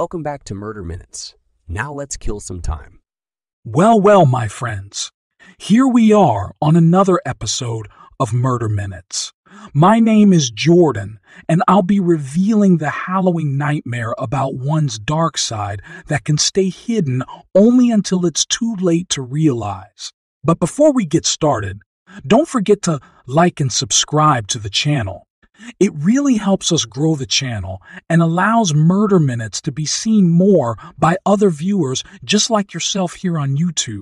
Welcome back to Murder Minutes. Now let's kill some time. Well, my friends. Here we are on another episode of Murder Minutes. My name is Jordan, and I'll be revealing the harrowing nightmare about one's dark side that can stay hidden only until it's too late to realize. But before we get started, don't forget to like and subscribe to the channel. It really helps us grow the channel and allows Murder Minutes to be seen more by other viewers just like yourself here on YouTube.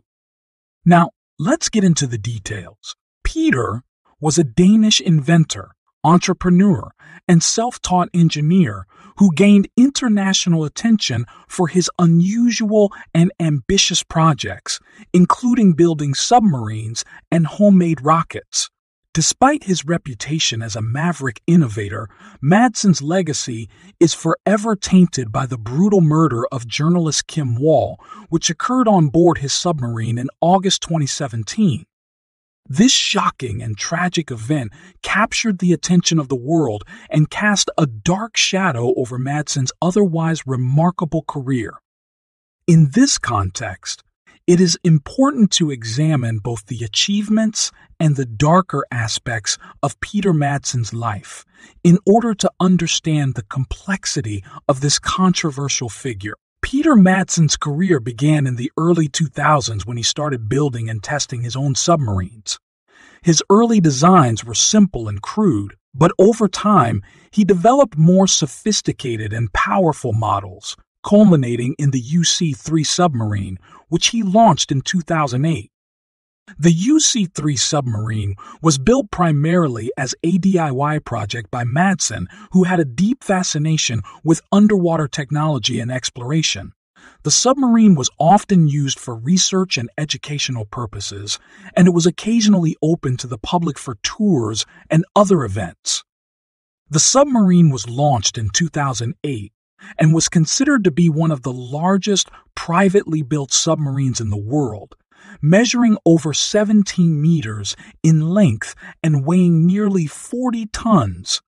Now, let's get into the details. Peter was a Danish inventor, entrepreneur, and self-taught engineer who gained international attention for his unusual and ambitious projects, including building submarines and homemade rockets. Despite his reputation as a maverick innovator, Madsen's legacy is forever tainted by the brutal murder of journalist Kim Wall, which occurred on board his submarine in August 2017. This shocking and tragic event captured the attention of the world and cast a dark shadow over Madsen's otherwise remarkable career. In this context, it is important to examine both the achievements and the darker aspects of Peter Madsen's life in order to understand the complexity of this controversial figure. Peter Madsen's career began in the early 2000s when he started building and testing his own submarines. His early designs were simple and crude, but over time, he developed more sophisticated and powerful models, culminating in the UC-3 submarine, which he launched in 2008. The UC-3 submarine was built primarily as a DIY project by Madsen, who had a deep fascination with underwater technology and exploration. The submarine was often used for research and educational purposes, and it was occasionally open to the public for tours and other events. The submarine was launched in 2008 and was considered to be one of the largest privately built submarines in the world, measuring over 17 meters in length and weighing nearly 40 tons.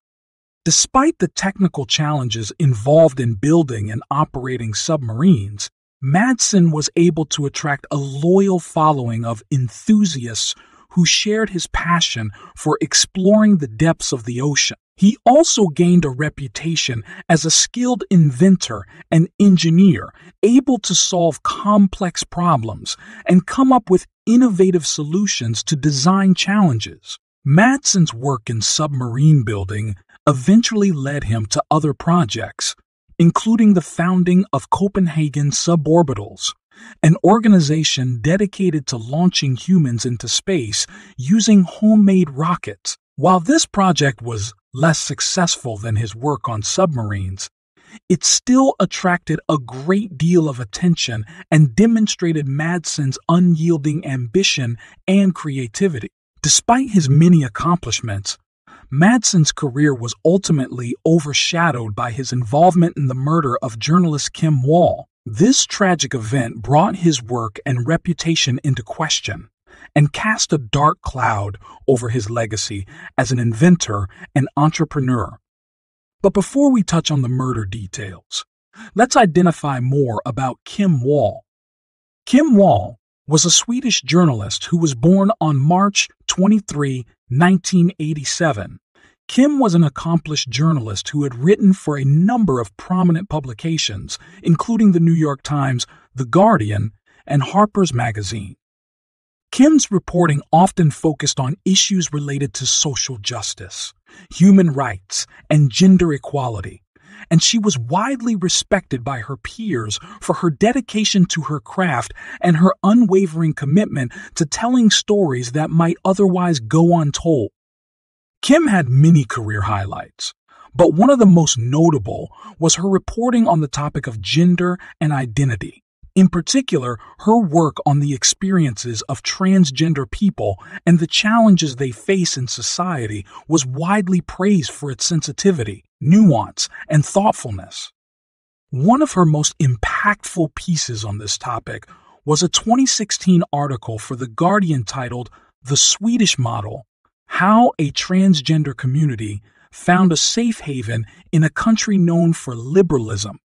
Despite the technical challenges involved in building and operating submarines, Madsen was able to attract a loyal following of enthusiasts who shared his passion for exploring the depths of the ocean. He also gained a reputation as a skilled inventor and engineer, able to solve complex problems and come up with innovative solutions to design challenges. Madsen's work in submarine building eventually led him to other projects, including the founding of Copenhagen Suborbitals, an organization dedicated to launching humans into space using homemade rockets. While this project was less successful than his work on submarines, it still attracted a great deal of attention and demonstrated Madsen's unyielding ambition and creativity. Despite his many accomplishments, Madsen's career was ultimately overshadowed by his involvement in the murder of journalist Kim Wall. This tragic event brought his work and reputation into question and cast a dark cloud over his legacy as an inventor and entrepreneur. But before we touch on the murder details, let's identify more about Kim Wall. Kim Wall was a Swedish journalist who was born on March 23, 1987. Kim was an accomplished journalist who had written for a number of prominent publications, including the New York Times, The Guardian, and Harper's Magazine. Kim's reporting often focused on issues related to social justice, human rights, and gender equality, and she was widely respected by her peers for her dedication to her craft and her unwavering commitment to telling stories that might otherwise go untold. Kim had many career highlights, but one of the most notable was her reporting on the topic of gender and identity. In particular, her work on the experiences of transgender people and the challenges they face in society was widely praised for its sensitivity, nuance, and thoughtfulness. One of her most impactful pieces on this topic was a 2016 article for The Guardian titled "The Swedish Model: How a Transgender Community Found a Safe Haven in a Country Known for Liberalism."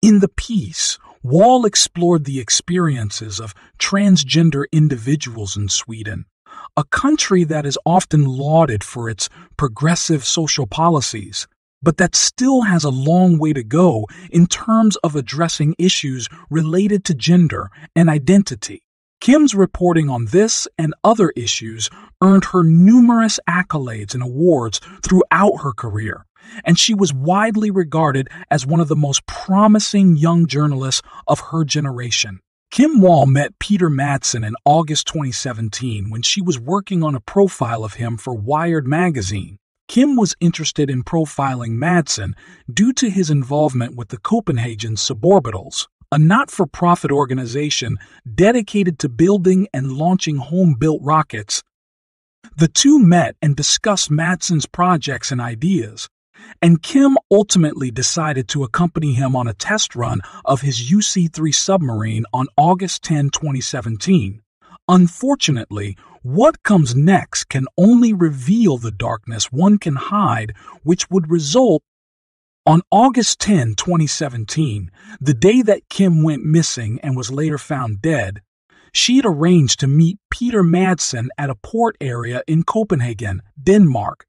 In the piece, Wall explored the experiences of transgender individuals in Sweden, a country that is often lauded for its progressive social policies, but that still has a long way to go in terms of addressing issues related to gender and identity. Kim's reporting on this and other issues earned her numerous accolades and awards throughout her career, and she was widely regarded as one of the most promising young journalists of her generation. Kim Wall met Peter Madsen in August 2017 when she was working on a profile of him for Wired magazine. Kim was interested in profiling Madsen due to his involvement with the Copenhagen Suborbitals, a not-for-profit organization dedicated to building and launching home-built rockets. The two met and discussed Madsen's projects and ideas, and Kim ultimately decided to accompany him on a test run of his UC-3 submarine on August 10, 2017. Unfortunately, what comes next can only reveal the darkness one can hide, which would result. On August 10, 2017, the day that Kim went missing and was later found dead, she had arranged to meet Peter Madsen at a port area in Copenhagen, Denmark.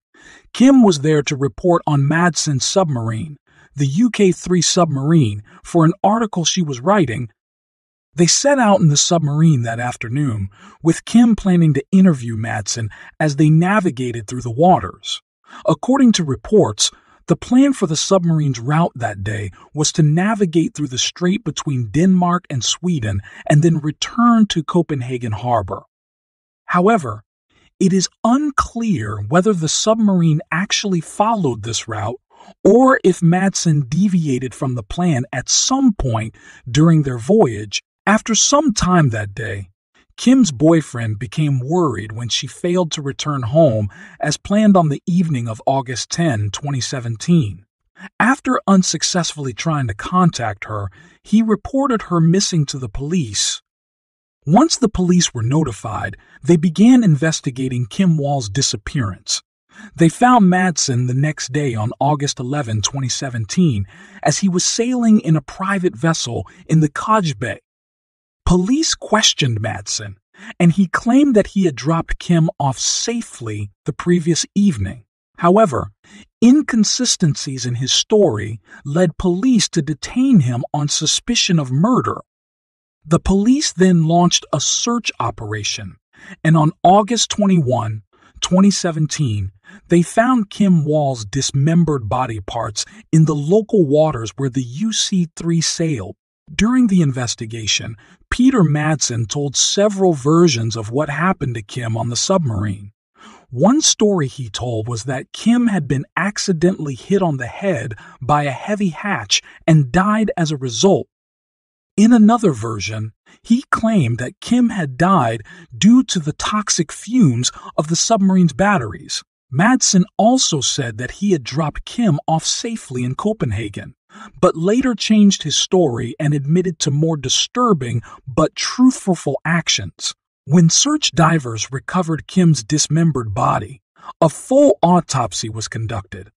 Kim was there to report on Madsen's submarine, the UK-3 submarine, for an article she was writing. They set out in the submarine that afternoon, with Kim planning to interview Madsen as they navigated through the waters. According to reports, the plan for the submarine's route that day was to navigate through the strait between Denmark and Sweden and then return to Copenhagen harbor. However, it is unclear whether the submarine actually followed this route or if Madsen deviated from the plan at some point during their voyage. After some time that day, Kim's boyfriend became worried when she failed to return home as planned on the evening of August 10, 2017. After unsuccessfully trying to contact her, he reported her missing to the police. Once the police were notified, they began investigating Kim Wall's disappearance. They found Madsen the next day on August 11, 2017, as he was sailing in a private vessel in the Kaj Bay. Police questioned Madsen, and he claimed that he had dropped Kim off safely the previous evening. However, inconsistencies in his story led police to detain him on suspicion of murder. The police then launched a search operation, and on August 21, 2017, they found Kim Wall's dismembered body parts in the local waters where the UC-3 sailed. During the investigation, Peter Madsen told several versions of what happened to Kim on the submarine. One story he told was that Kim had been accidentally hit on the head by a heavy hatch and died as a result. In another version, he claimed that Kim had died due to the toxic fumes of the submarine's batteries. Madsen also said that he had dropped Kim off safely in Copenhagen, but later changed his story and admitted to more disturbing but truthful actions. When search divers recovered Kim's dismembered body, a full autopsy was conducted.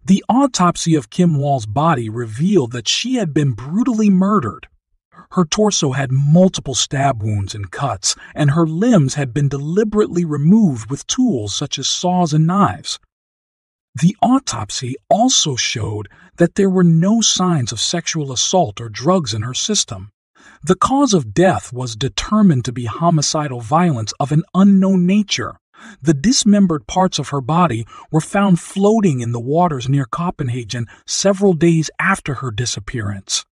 The autopsy of Kim Wall's body revealed that she had been brutally murdered. Her torso had multiple stab wounds and cuts, and her limbs had been deliberately removed with tools such as saws and knives. The autopsy also showed that there were no signs of sexual assault or drugs in her system. The cause of death was determined to be homicidal violence of an unknown nature. The dismembered parts of her body were found floating in the waters near Copenhagen several days after her disappearance.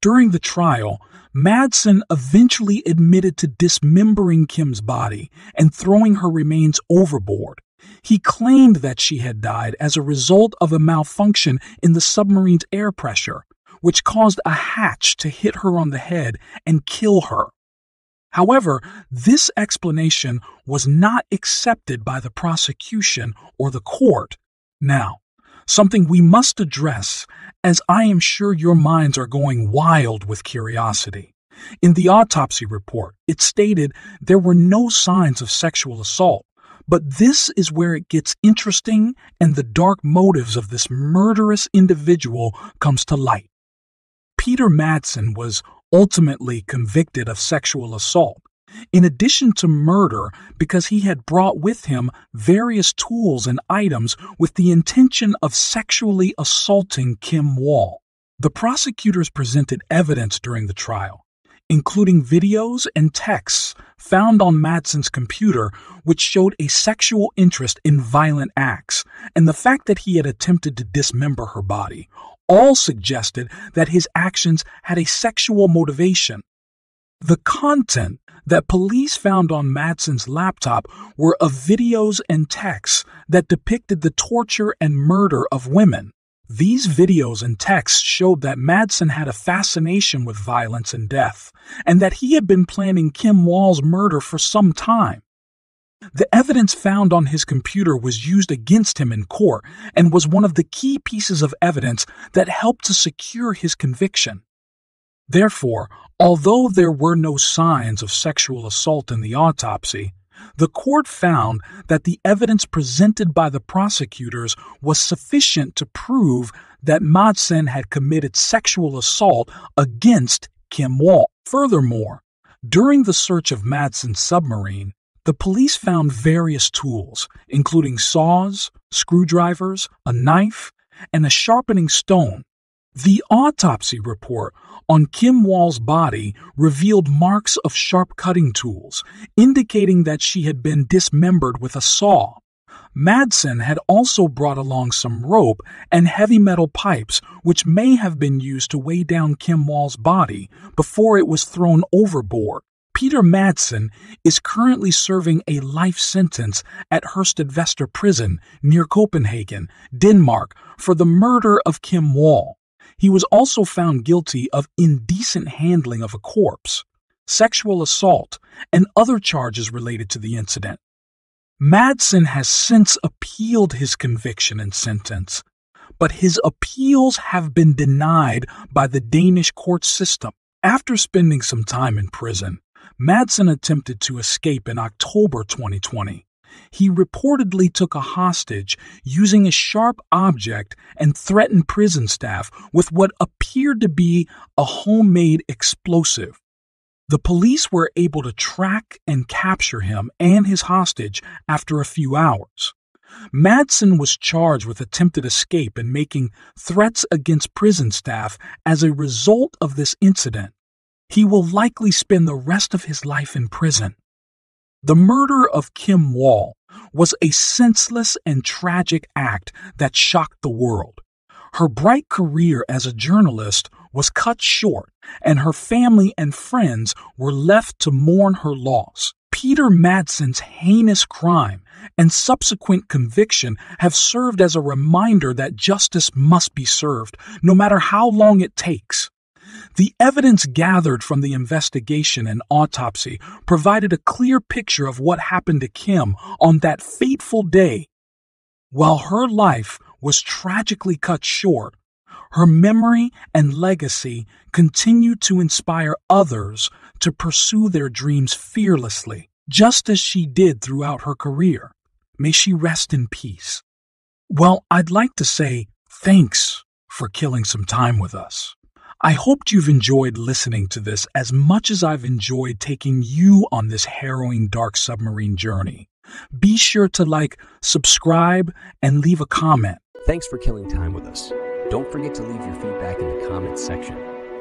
During the trial, Madsen eventually admitted to dismembering Kim's body and throwing her remains overboard. He claimed that she had died as a result of a malfunction in the submarine's air pressure, which caused a hatch to hit her on the head and kill her. However, this explanation was not accepted by the prosecution or the court. Now, something we must address, as I am sure your minds are going wild with curiosity. In the autopsy report, it stated there were no signs of sexual assault, but this is where it gets interesting and the dark motives of this murderous individual comes to light. Peter Madsen was ultimately convicted of sexual assault, in addition to murder, because he had brought with him various tools and items with the intention of sexually assaulting Kim Wall. The prosecutors presented evidence during the trial, including videos and texts found on Madsen's computer which showed a sexual interest in violent acts, and the fact that he had attempted to dismember her body all suggested that his actions had a sexual motivation. The content that police found on Madsen's laptop were of videos and texts that depicted the torture and murder of women. These videos and texts showed that Madsen had a fascination with violence and death, and that he had been planning Kim Wall's murder for some time. The evidence found on his computer was used against him in court and was one of the key pieces of evidence that helped to secure his conviction. Therefore, although there were no signs of sexual assault in the autopsy, the court found that the evidence presented by the prosecutors was sufficient to prove that Madsen had committed sexual assault against Kim Wall. Furthermore, during the search of Madsen's submarine, the police found various tools, including saws, screwdrivers, a knife, and a sharpening stone. The autopsy report on Kim Wall's body revealed marks of sharp cutting tools, indicating that she had been dismembered with a saw. Madsen had also brought along some rope and heavy metal pipes, which may have been used to weigh down Kim Wall's body before it was thrown overboard. Peter Madsen is currently serving a life sentence at Herstedvester Prison near Copenhagen, Denmark, for the murder of Kim Wall. He was also found guilty of indecent handling of a corpse, sexual assault, and other charges related to the incident. Madsen has since appealed his conviction and sentence, but his appeals have been denied by the Danish court system. After spending some time in prison, Madsen attempted to escape in October 2020. He reportedly took a hostage using a sharp object and threatened prison staff with what appeared to be a homemade explosive. The police were able to track and capture him and his hostage after a few hours. Madsen was charged with attempted escape and making threats against prison staff as a result of this incident. He will likely spend the rest of his life in prison. The murder of Kim Wall was a senseless and tragic act that shocked the world. Her bright career as a journalist was cut short, and her family and friends were left to mourn her loss. Peter Madsen's heinous crime and subsequent conviction have served as a reminder that justice must be served, no matter how long it takes. The evidence gathered from the investigation and autopsy provided a clear picture of what happened to Kim on that fateful day. While her life was tragically cut short, her memory and legacy continue to inspire others to pursue their dreams fearlessly, just as she did throughout her career. May she rest in peace. Well, I'd like to say thanks for killing some time with us. I hoped you've enjoyed listening to this as much as I've enjoyed taking you on this harrowing dark submarine journey. Be sure to like, subscribe, and leave a comment. Thanks for killing time with us. Don't forget to leave your feedback in the comments section.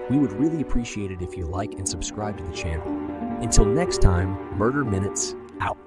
We would really appreciate it if you like and subscribe to the channel. Until next time, Murder Minutes out.